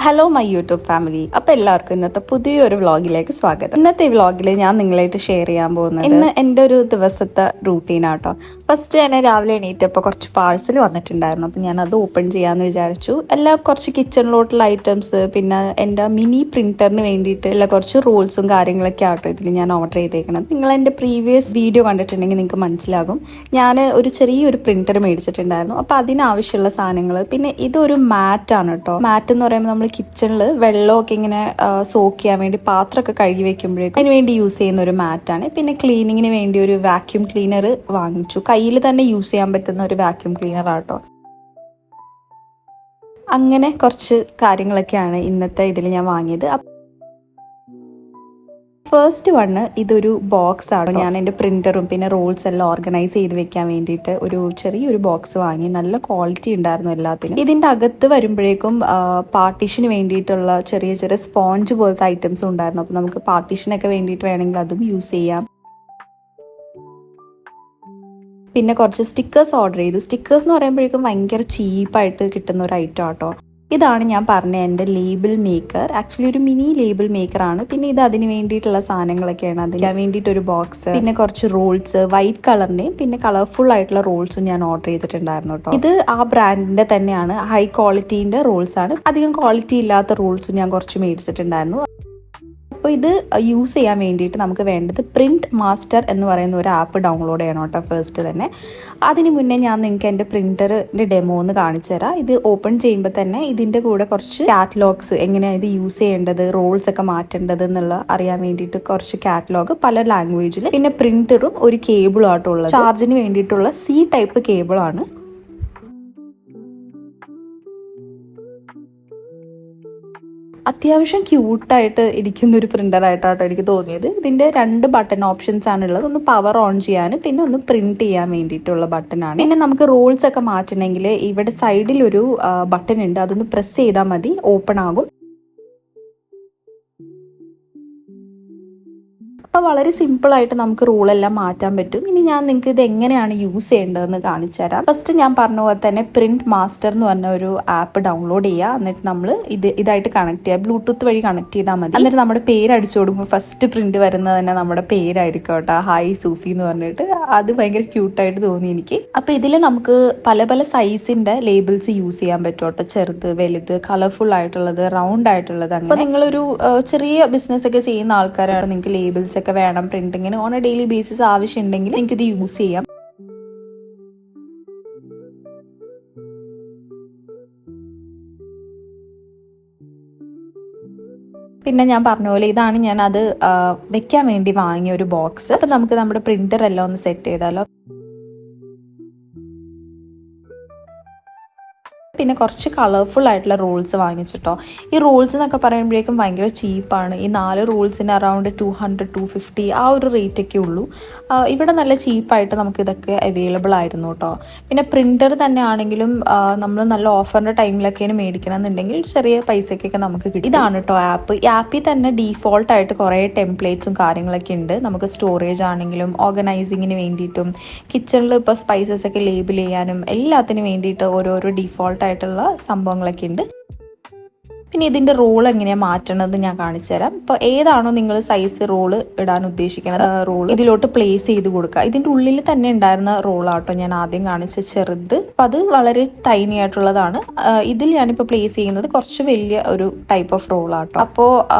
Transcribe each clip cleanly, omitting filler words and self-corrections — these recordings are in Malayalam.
Hello my YouTube family. അപ്പോൾ എല്ലാവർക്കും ഇന്നത്തെ പുതിയൊരു വ്ളോഗിലേക്ക് സ്വാഗതം. ഇന്നത്തെ ഈ വ്ളോഗിൽ ഞാൻ നിങ്ങളായിട്ട് ഷെയർ ചെയ്യാൻ പോകുന്നത് ഇന്ന് എൻ്റെ ഒരു ദിവസത്തെ റൂട്ടീനാട്ടോ. ഫസ്റ്റ് തന്നെ രാവിലെ എണീറ്റപ്പോൾ കുറച്ച് പാഴ്സൽ വന്നിട്ടുണ്ടായിരുന്നു. അപ്പോൾ ഞാൻ അത് ഓപ്പൺ ചെയ്യാമെന്ന് വിചാരിച്ചു. കുറച്ച് കിച്ചണിലോട്ടുള്ള ഐറ്റംസ്, പിന്നെ എൻ്റെ മിനി പ്രിന്ററിന് വേണ്ടിയിട്ടുള്ള കുറച്ച് റോൾസും കാര്യങ്ങളൊക്കെ ആട്ടോ ഇതിൽ ഞാൻ ഓർഡർ ചെയ്തേക്കണം. നിങ്ങൾ എൻ്റെ പ്രീവിയസ് വീഡിയോ കണ്ടിട്ടുണ്ടെങ്കിൽ നിങ്ങൾക്ക് മനസ്സിലാകും. ഞാൻ ഒരു ചെറിയൊരു പ്രിന്റർ മേടിച്ചിട്ടുണ്ടായിരുന്നു. അപ്പോൾ അതിനാവശ്യമുള്ള സാധനങ്ങൾ, പിന്നെ ഇതൊരു മാറ്റാണ് കേട്ടോ. മാറ്റ് എന്ന് പറയുമ്പോൾ നമ്മൾ കിച്ചണിൽ വെള്ളമൊക്കെ ഇങ്ങനെ സോക്ക് ചെയ്യാൻ വേണ്ടി പാത്രമൊക്കെ കഴുകി വെക്കുമ്പോഴേക്കും അതിന് വേണ്ടി യൂസ് ചെയ്യുന്ന ഒരു മാറ്റാണ്. പിന്നെ ക്ലീനിങ്ങിന് വേണ്ടി ഒരു വാക്യൂം ക്ലീനർ വാങ്ങിച്ചു. കയ്യിൽ തന്നെ യൂസ് ചെയ്യാൻ പറ്റുന്ന ഒരു വാക്യൂം ക്ലീനർ ആട്ടോ. അങ്ങനെ കുറച്ച് കാര്യങ്ങളൊക്കെയാണ് ഇന്നത്തെ ഇതിൽ ഞാൻ വാങ്ങിയത്. ഫസ്റ്റ് വണ്ണ് ഇതൊരു ബോക്സ് ആണ്. ഞാൻ എൻ്റെ പ്രിന്ററും പിന്നെ റോൾസ് എല്ലാം ഓർഗനൈസ് ചെയ്ത് വെക്കാൻ വേണ്ടിയിട്ട് ഒരു ചെറിയൊരു ബോക്സ് വാങ്ങി. നല്ല ക്വാളിറ്റി ഉണ്ടായിരുന്നു എല്ലാത്തിനും. ഇതിൻ്റെ അകത്ത് വരുമ്പോഴേക്കും പാർട്ടീഷന് വേണ്ടിയിട്ടുള്ള ചെറിയ ചെറിയ സ്പോഞ്ച് പോലത്തെ ഐറ്റംസും ഉണ്ടായിരുന്നു. അപ്പോൾ നമുക്ക് പാർട്ടീഷനൊക്കെ വേണ്ടിയിട്ട് വേണമെങ്കിൽ അതും യൂസ് ചെയ്യാം. പിന്നെ കുറച്ച് സ്റ്റിക്കേഴ്സ് ഓർഡർ ചെയ്തു. സ്റ്റിക്കേഴ്സ് എന്ന് പറയുമ്പോഴേക്കും ഭയങ്കര ചീപ്പായിട്ട് കിട്ടുന്ന ഒരു ഐറ്റം ആട്ടോ. ഇതാണ് ഞാൻ പറഞ്ഞ എൻ്റെ ലേബിൾ മേക്കർ. ആക്ച്വലി ഒരു മിനി ലേബിൾ മേക്കർ ആണ്. പിന്നെ ഇത് അതിന് വേണ്ടിയിട്ടുള്ള സാധനങ്ങളൊക്കെയാണ്. അതിന് വേണ്ടിയിട്ടൊരു ബോക്സ്, പിന്നെ കുറച്ച് റോൾസ്, വൈറ്റ് കളറിൻ്റെയും പിന്നെ കളർഫുൾ ആയിട്ടുള്ള റോൾസും ഞാൻ ഓർഡർ ചെയ്തിട്ടുണ്ടായിരുന്നു കേട്ടോ. ഇത് ആ ബ്രാൻഡിൻ്റെ തന്നെയാണ്, ഹൈ ക്വാളിറ്റീൻ്റെ റോൾസ് ആണ്. അധികം ക്വാളിറ്റി ഇല്ലാത്ത റോൾസും ഞാൻ കുറച്ച് മേടിച്ചിട്ടുണ്ടായിരുന്നു. അപ്പോൾ ഇത് യൂസ് ചെയ്യാൻ വേണ്ടിയിട്ട് നമുക്ക് വേണ്ടത് പ്രിൻറ്റ് മാസ്റ്റർ എന്ന് പറയുന്ന ഒരു ആപ്പ് ഡൗൺലോഡ് ചെയ്യണം കേട്ടോ ഫസ്റ്റ് തന്നെ. അതിന് മുന്നേ ഞാൻ നിങ്ങൾക്ക് എൻ്റെ പ്രിൻറ്ററിൻ്റെ ഡെമോ ഒന്ന് കാണിച്ചു തരാം. ഇത് ഓപ്പൺ ചെയ്യുമ്പോൾ തന്നെ ഇതിൻ്റെ കൂടെ കുറച്ച് കാറ്റലോഗ്സ്, എങ്ങനെയാണ് ഇത് യൂസ് ചെയ്യേണ്ടത്, റോൾസ് ഒക്കെ മാറ്റേണ്ടത് എന്നുള്ള അറിയാൻ വേണ്ടിയിട്ട് കുറച്ച് കാറ്റലോഗ് പല ലാംഗ്വേജിൽ, പിന്നെ പ്രിൻറ്ററും ഒരു കേബിളും ആയിട്ടുള്ളത്. ചാർജിന് വേണ്ടിയിട്ടുള്ള C ടൈപ്പ് കേബിളാണ്. അത്യാവശ്യം ക്യൂട്ടായിട്ട് ഇരിക്കുന്ന ഒരു പ്രിൻ്റർ ആയിട്ടാട്ടോ എനിക്ക് തോന്നിയത്. ഇതിൻ്റെ 2 ബട്ടൺ ഓപ്ഷൻസ് ആണുള്ളത്. ഒന്ന് പവർ ഓൺ ചെയ്യാനും പിന്നെ ഒന്ന് പ്രിന്റ് ചെയ്യാൻ വേണ്ടിയിട്ടുള്ള ബട്ടണാണ്. പിന്നെ നമുക്ക് റോൾസ് ഒക്കെ മാറ്റണമെങ്കിൽ ഇവിടെ സൈഡിൽ ഒരു ബട്ടൺ ഉണ്ട്. അതൊന്ന് പ്രസ് ചെയ്താൽ മതി, ഓപ്പൺ ആകും. അപ്പോൾ വളരെ സിമ്പിളായിട്ട് നമുക്ക് റോളെല്ലാം മാറ്റാൻ പറ്റും. ഇനി ഞാൻ നിങ്ങൾക്ക് ഇത് എങ്ങനെയാണ് യൂസ് ചെയ്യേണ്ടതെന്ന് കാണിച്ചു തരാം. ഫസ്റ്റ് ഞാൻ പറഞ്ഞ പോലെ തന്നെ പ്രിന്റ് മാസ്റ്റർ എന്ന് പറഞ്ഞ ഒരു ആപ്പ് ഡൗൺലോഡ് ചെയ്യുക. എന്നിട്ട് നമ്മൾ ഇതായിട്ട് കണക്ട് ചെയ്യുക. ബ്ലൂടൂത്ത് വഴി കണക്ട് ചെയ്താൽ മതി. എന്നിട്ട് നമ്മുടെ പേര് അടിച്ചു കൊടുക്കുമ്പോൾ ഫസ്റ്റ് പ്രിന്റ് വരുന്നത് തന്നെ നമ്മുടെ പേരായിരിക്കും കേട്ടോ. ഹായ് സൂഫി എന്ന് പറഞ്ഞിട്ട്. അത് ഭയങ്കര ക്യൂട്ടായിട്ട് തോന്നി എനിക്ക്. അപ്പോൾ ഇതിൽ നമുക്ക് പല പല സൈസിൻ്റെ ലേബിൾസ് യൂസ് ചെയ്യാൻ പറ്റും കേട്ടോ. ചെറുത്, വലുത്, കളർഫുൾ ആയിട്ടുള്ളത്, റൗണ്ട് ആയിട്ടുള്ളത്. അപ്പോൾ നിങ്ങളൊരു ചെറിയ ബിസിനസ് ഒക്കെ ചെയ്യുന്ന ആൾക്കാരാണ്, നിങ്ങൾക്ക് ലേബിൾസ് ഒക്കെ വേണം പ്രിന്റിങ്ങിന് ഓൺ എ ഡെയിലി ബേസിസ് ആവശ്യമുണ്ടെങ്കിൽ നിങ്ങൾക്ക് ഇത് യൂസ് ചെയ്യാം. പിന്നെ ഞാൻ പറഞ്ഞ പോലെ ഇതാണ് ഞാൻ അത് വെക്കാൻ വേണ്ടി വാങ്ങിയ ഒരു ബോക്സ്. അപ്പം നമുക്ക് നമ്മുടെ പ്രിന്റർ എല്ലാം ഒന്ന് സെറ്റ് ചെയ്താലോ. പിന്നെ കുറച്ച് കളർഫുൾ ആയിട്ടുള്ള റോൾസ് വാങ്ങിച്ചിട്ടോ. ഈ റോൾസ് എന്നൊക്കെ പറയുമ്പോഴേക്കും ഭയങ്കര ചീപ്പാണ്. ഈ 4 റോൾസിന് അറൗണ്ട് 200-250 ആ ഒരു റേറ്റൊക്കെ ഉള്ളൂ. ഇവിടെ നല്ല ചീപ്പായിട്ട് നമുക്ക് ഇതൊക്കെ അവൈലബിൾ ആയിരുന്നു കേട്ടോ. പിന്നെ പ്രിൻ്റർ തന്നെ ആണെങ്കിലും നമ്മൾ നല്ല ഓഫറിൻ്റെ ടൈമിലൊക്കെയാണ് മേടിക്കണം എന്നുണ്ടെങ്കിൽ ചെറിയ പൈസക്കൊക്കെ നമുക്ക് കിട്ടും. ഇതാണ് കേട്ടോ ആപ്പ്. ഈ ആപ്പിൽ തന്നെ ഡീഫോൾട്ടായിട്ട് കുറേ ടെംപ്ലേറ്റ്സും കാര്യങ്ങളൊക്കെ ഉണ്ട്. നമുക്ക് സ്റ്റോറേജ് ആണെങ്കിലും ഓർഗനൈസിങ്ങിന് വേണ്ടിയിട്ടും കിച്ചണിൽ ഇപ്പോൾ സ്പൈസസ് ഒക്കെ ലേബിൾ ചെയ്യാനും എല്ലാത്തിനും വേണ്ടിയിട്ട് ഓരോരോ ഡീഫോൾട്ട് ആയിട്ടുള്ള സംഭവങ്ങളൊക്കെ ഉണ്ട്. പിന്നെ ഇതിൻ്റെ റോൾ എങ്ങനെയാണ് മാറ്റണത് ഞാൻ കാണിച്ചു തരാം. ഇപ്പോൾ ഏതാണോ നിങ്ങൾ സൈസ് റോള് ഇടാൻ ഉദ്ദേശിക്കുന്നത്, റോൾ ഇതിലോട്ട് പ്ലേസ് ചെയ്ത് കൊടുക്കുക. ഇതിൻ്റെ ഉള്ളിൽ തന്നെ ഉണ്ടായിരുന്ന റോളാട്ടോ ഞാൻ ആദ്യം കാണിച്ച ചെറുത്. അപ്പോൾ അത് വളരെ ടൈനി ആയിട്ടുള്ളതാണ്. ഇതിൽ ഞാനിപ്പോൾ പ്ലേസ് ചെയ്യുന്നത് കുറച്ച് വലിയ ഒരു ടൈപ്പ് ഓഫ് റോളാട്ടോ. അപ്പോൾ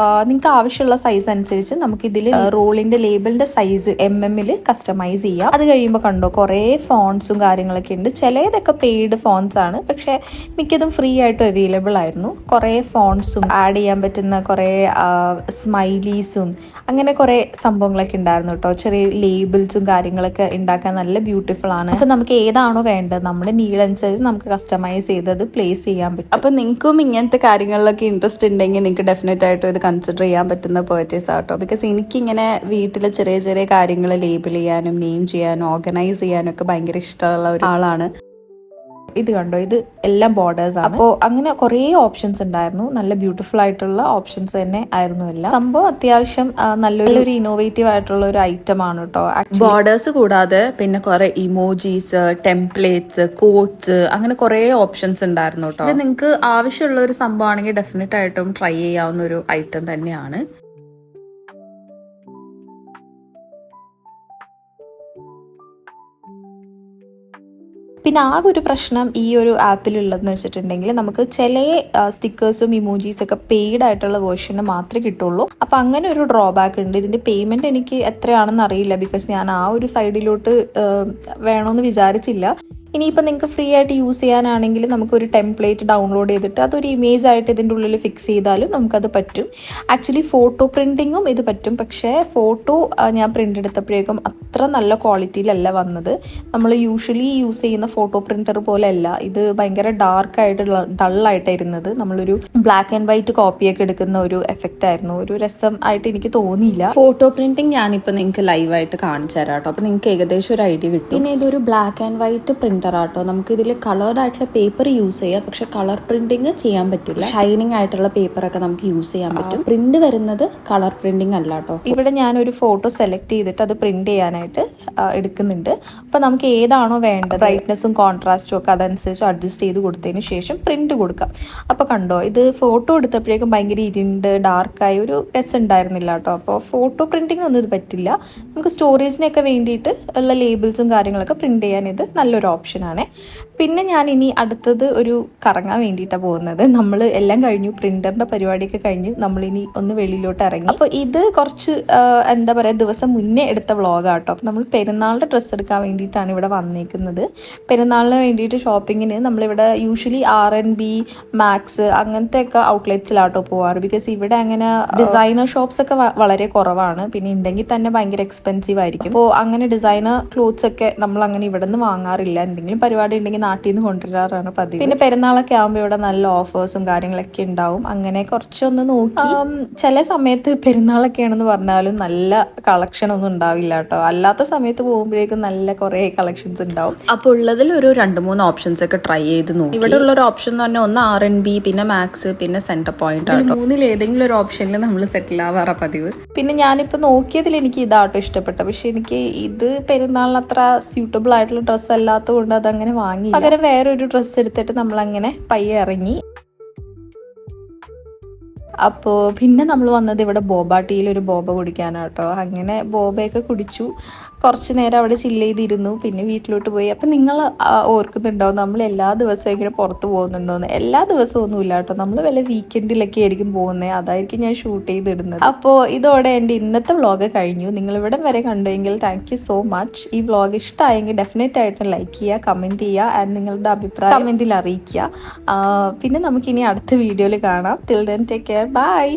നിങ്ങൾക്ക് ആവശ്യമുള്ള സൈസ് അനുസരിച്ച് നമുക്ക് ഇതിൽ റോളിൻ്റെ ലേബിളിൻ്റെ സൈസ് MM കസ്റ്റമൈസ് ചെയ്യാം. അത് കഴിയുമ്പോൾ കണ്ടോ കുറേ ഫോൺസും കാര്യങ്ങളൊക്കെ ഉണ്ട്. ചിലതൊക്കെ പെയ്ഡ് ഫോൺസ് ആണ്, പക്ഷേ മിക്കതും ഫ്രീ ആയിട്ട് അവൈലബിൾ ആയിരുന്നു. കുറേ ഫോൺസും ആഡ് ചെയ്യാൻ പറ്റുന്ന കുറേ സ്മൈലീസും അങ്ങനെ കുറേ സംഭവങ്ങളൊക്കെ ഉണ്ടായിരുന്നു കേട്ടോ. ചെറിയ ലേബിൾസും കാര്യങ്ങളൊക്കെ ഉണ്ടാക്കാൻ നല്ല ബ്യൂട്ടിഫുൾ ആണ്. അപ്പോൾ നമുക്ക് ഏതാണോ വേണ്ടത് നമ്മുടെ നീഡ് അനുസരിച്ച് നമുക്ക് കസ്റ്റമൈസ് ചെയ്തത് പ്ലേസ് ചെയ്യാൻ പറ്റും. അപ്പോൾ നിങ്ങൾക്കും ഇങ്ങനത്തെ കാര്യങ്ങളിലൊക്കെ ഇൻട്രസ്റ്റ് ഉണ്ടെങ്കിൽ നിങ്ങൾക്ക് ഡെഫിനറ്റ് ആയിട്ടും ഇത് കൺസിഡർ ചെയ്യാൻ പറ്റുന്ന പർച്ചേസ് ആട്ടോ. ബിക്കോസ് എനിക്കിങ്ങനെ വീട്ടിലെ ചെറിയ ചെറിയ കാര്യങ്ങൾ ലേബിൾ ചെയ്യാനും നെയിം ചെയ്യാനും ഓർഗനൈസ് ചെയ്യാനും ഒക്കെ ഭയങ്കര ഇഷ്ടമുള്ള ഒരാളാണ്. ഇത് കണ്ടോ, ഇത് എല്ലാം ബോർഡേഴ്സ് ആണ്. അപ്പോൾ അങ്ങനെ കുറേ ഓപ്ഷൻസ് ഉണ്ടായിരുന്നു. നല്ല ബ്യൂട്ടിഫുൾ ആയിട്ടുള്ള ഓപ്ഷൻസ് തന്നെ ആയിരുന്നു എല്ലാം. സംഭവം അത്യാവശ്യം നല്ലൊരു ഇന്നോവേറ്റീവ് ആയിട്ടുള്ള ഒരു ഐറ്റം ആണ് കേട്ടോ. ബോർഡേഴ്സ് കൂടാതെ പിന്നെ കുറെ ഇമോജീസ്, ടെംപ്ലേറ്റ്സ്, കോട്സ്, അങ്ങനെ കുറേ ഓപ്ഷൻസ് ഉണ്ടായിരുന്നു കേട്ടോ. ഇത് നിങ്ങൾക്ക് ആവശ്യമുള്ള ഒരു സംഭവമാണെങ്കിൽ ഡെഫിനറ്റ് ആയിട്ടും ട്രൈ ചെയ്യാവുന്ന ഒരു ഐറ്റം തന്നെയാണ്. പിന്നെ ആകെ ഒരു പ്രശ്നം ഈ ഒരു ആപ്പിലുള്ളതെന്ന് വെച്ചിട്ടുണ്ടെങ്കിൽ നമുക്ക് ചില സ്റ്റിക്കേഴ്സും ഇമോജീസൊക്കെ പെയ്ഡ് ആയിട്ടുള്ള വേർഷന് മാത്രമേ കിട്ടുള്ളൂ. അപ്പം അങ്ങനെ ഒരു ഡ്രോബാക്ക് ഉണ്ട്. ഇതിൻ്റെ പേയ്മെൻറ്റ് എനിക്ക് എത്രയാണെന്ന് അറിയില്ല, ബിക്കോസ് ഞാൻ ആ ഒരു സൈഡിലോട്ട് വേണമെന്ന് വിചാരിച്ചില്ല. ഇനിയിപ്പോൾ നിങ്ങൾക്ക് ഫ്രീ ആയിട്ട് യൂസ് ചെയ്യാനാണെങ്കിൽ നമുക്കൊരു ടെംപ്ലേറ്റ് ഡൗൺലോഡ് ചെയ്തിട്ട് അതൊരു ഇമേജ് ആയിട്ട് ഇതിൻ്റെ ഉള്ളിൽ ഫിക്സ് ചെയ്താലും നമുക്കത് പറ്റും. ആക്ച്വലി ഫോട്ടോ പ്രിൻറ്റിങ്ങും ഇത് പറ്റും. പക്ഷേ ഫോട്ടോ ഞാൻ പ്രിൻ്റ് എടുത്തപ്പോഴേക്കും അത്ര നല്ല ക്വാളിറ്റിയിലല്ല വന്നത്. നമ്മൾ യൂഷ്വലി യൂസ് ചെയ്യുന്ന ഫോട്ടോ പ്രിൻറ്റർ പോലെ അല്ല ഇത്. ഭയങ്കര ഡാർക്കായിട്ട് ഡള്ളായിട്ടായിരുന്നത്. നമ്മളൊരു ബ്ലാക്ക് ആൻഡ് വൈറ്റ് കോപ്പിയൊക്കെ എടുക്കുന്ന ഒരു എഫക്റ്റ് ആയിരുന്നു. ഒരു രസം ആയിട്ട് എനിക്ക് തോന്നിയില്ല. ഫോട്ടോ പ്രിൻറ്റിങ് ഞാനിപ്പോൾ നിങ്ങൾക്ക് ലൈവായിട്ട് കാണിച്ചു തരാം കേട്ടോ. അപ്പോൾ നിങ്ങൾക്ക് ഏകദേശം ഒരു ഐഡിയ കിട്ടും. പിന്നെ ഇതൊരു ബ്ലാക്ക് ആൻഡ് വൈറ്റ് പ്രിൻ്റ് ആട്ടോ. നമുക്ക് ഇതിൽ കളേർഡ് ആയിട്ടുള്ള പേപ്പർ യൂസ് ചെയ്യാം, പക്ഷെ കളർ പ്രിന്റിങ് ചെയ്യാൻ പറ്റില്ല. ഷൈനിങ് ആയിട്ടുള്ള പേപ്പറൊക്കെ നമുക്ക് യൂസ് ചെയ്യാൻ പറ്റും. പ്രിന്റ് വരുന്നത് കളർ പ്രിന്റിങ് അല്ല കേട്ടോ. ഇവിടെ ഞാനൊരു ഫോട്ടോ സെലക്ട് ചെയ്തിട്ട് അത് പ്രിന്റ് ചെയ്യാനായിട്ട് എടുക്കുന്നുണ്ട്. അപ്പൊ നമുക്ക് ഏതാണോ വേണ്ടത്, ബ്രൈറ്റ്നസ്സും കോൺട്രാസ്റ്റും ഒക്കെ അതനുസരിച്ച് അഡ്ജസ്റ്റ് ചെയ്ത് കൊടുത്തതിന് ശേഷം പ്രിന്റ് കൊടുക്കാം. അപ്പൊ കണ്ടോ, ഇത് ഫോട്ടോ എടുത്തപ്പോഴേക്കും ഭയങ്കര ഇരുണ്ട് ഡാർക്കായി ഒരു രസം ഉണ്ടായിരുന്നില്ല കേട്ടോ. അപ്പോൾ ഫോട്ടോ പ്രിന്റിംഗ് ഒന്നും ഇത് പറ്റില്ല. നമുക്ക് സ്റ്റോറേജിനൊക്കെ വേണ്ടിയിട്ട് ഉള്ള ലേബിൾസും കാര്യങ്ങളൊക്കെ പ്രിന്റ് ചെയ്യാൻ ഇത് നല്ലൊരു ഓപ്ഷൻ ആണ്. പിന്നെ ഞാൻ ഇനി അടുത്തത് ഒരു കറങ്ങാൻ വേണ്ടിയിട്ടാണ് പോകുന്നത്. നമ്മൾ എല്ലാം കഴിഞ്ഞു, പ്രിന്ററിന്റെ പരിപാടിയൊക്കെ കഴിഞ്ഞ് നമ്മളിനി ഒന്ന് വെളിയിലോട്ട് ഇറങ്ങി. അപ്പോൾ ഇത് കുറച്ച് എന്താ പറയുക, ദിവസം മുന്നേ എടുത്ത വ്ളോഗാട്ടോ. അപ്പോൾ നമ്മൾ പെരുന്നാളിൻ്റെ ഡ്രസ്സ് എടുക്കാൻ വേണ്ടിയിട്ടാണ് ഇവിടെ വന്നേക്കുന്നത്. പെരുന്നാളിന് വേണ്ടിയിട്ട് ഷോപ്പിങ്ങിന് നമ്മളിവിടെ യൂഷ്വലി R&B, മാക്സ് അങ്ങനത്തെ ഒക്കെ ഔട്ട്ലെറ്റ്സിലാട്ടോ പോവാറ്. ബിക്കോസ് ഇവിടെ അങ്ങനെ ഡിസൈനർ ഷോപ്സ് ഒക്കെ വളരെ കുറവാണ്. പിന്നെ ഉണ്ടെങ്കിൽ തന്നെ ഭയങ്കര എക്സ്പെൻസീവ് ആയിരിക്കും. അപ്പോൾ അങ്ങനെ ഡിസൈനർ ക്ലോത്ത്സ് ഒക്കെ നമ്മൾ അങ്ങനെ ഇവിടെ നിന്ന് വാങ്ങാറില്ല. എന്തെങ്കിലും പരിപാടി ഉണ്ടെങ്കിൽ നാട്ടിൽ നിന്ന് കൊണ്ടുവരാറാണ് പതിവ്. പിന്നെ പെരുന്നാളൊക്കെ ആകുമ്പോൾ ഇവിടെ നല്ല ഓഫേഴ്സും കാര്യങ്ങളൊക്കെ ഉണ്ടാവും. അങ്ങനെ കുറച്ചൊന്ന് നോക്കി. ചില സമയത്ത് പെരുന്നാളൊക്കെ ആണെന്ന് പറഞ്ഞാലും നല്ല കളക്ഷൻ ഒന്നും ഉണ്ടാവില്ല കേട്ടോ. അല്ലാത്ത സമയത്ത് പോകുമ്പോഴേക്കും നല്ല കുറെ കളക്ഷൻസ് ഉണ്ടാവും. അപ്പോൾ ഉള്ളതിൽ ഒരു 2-3 ഓപ്ഷൻസ് ഒക്കെ ട്രൈ ചെയ്ത് നോക്കി. ഇവിടെ ഉള്ള ഒരു ഓപ്ഷൻ എന്ന് പറഞ്ഞാൽ ഒന്ന് R&B, പിന്നെ മാക്സ്, പിന്നെ സെന്റർ പോയിന്റ്. മൂന്നിൽ ഏതെങ്കിലും ഒരു ഓപ്ഷനിൽ നമ്മൾ സെറ്റിൽ ആവാറാ പതിവ്. പിന്നെ ഞാനിപ്പോൾ നോക്കിയതിൽ എനിക്ക് ഇതാട്ടോ ഇഷ്ടപ്പെട്ട. പക്ഷെ എനിക്ക് ഇത് പെരുന്നാളിന് അത്ര സ്യൂട്ടബിൾ ആയിട്ടുള്ള ഡ്രസ്സ് അല്ലാത്തത് കൊണ്ട് അതങ്ങനെ വാങ്ങി. പകരം വേറൊരു ഡ്രസ്സ് എടുത്തിട്ട് നമ്മളങ്ങനെ പയ്യെ ഇറങ്ങി. അപ്പോൾ പിന്നെ നമ്മൾ വന്നത് ഇവിടെ ബോബ ടീയിൽ ഒരു ബോബ കുടിക്കാനാട്ടോ. അങ്ങനെ ബോബയൊക്കെ കുടിച്ചു. കുറച്ച് നേരം അവിടെ ചില്ല് ചെയ്തിരുന്നു. പിന്നെ വീട്ടിലോട്ട് പോയി. അപ്പം നിങ്ങൾ ഓർക്കുന്നുണ്ടാവും നമ്മൾ എല്ലാ ദിവസവും ഇങ്ങനെ പുറത്ത് പോകുന്നുണ്ടോയെന്ന്. എല്ലാ ദിവസവും ഒന്നുമില്ല കേട്ടോ. നമ്മൾ വല്ല വീക്കെൻഡിലൊക്കെ ആയിരിക്കും പോകുന്നത്. അതായിരിക്കും ഞാൻ ഷൂട്ട് ചെയ്തിടുന്നത്. അപ്പോൾ ഇതോടെ എൻ്റെ ഇന്നത്തെ വ്ളോഗ് കഴിഞ്ഞു. നിങ്ങളിവിടെ വരെ കണ്ടുവെങ്കിൽ താങ്ക് യു സോ മച്ച്. ഈ വ്ളോഗ് ഇഷ്ടമായെങ്കിൽ ഡെഫിനറ്റ് ആയിട്ട് ലൈക്ക് ചെയ്യുക, കമൻറ്റ് ചെയ്യുക, ആൻഡ് നിങ്ങളുടെ അഭിപ്രായം കമൻറ്റിൽ അറിയിക്കുക. പിന്നെ നമുക്കിനി അടുത്ത വീഡിയോയിൽ കാണാം. Till then take care, by.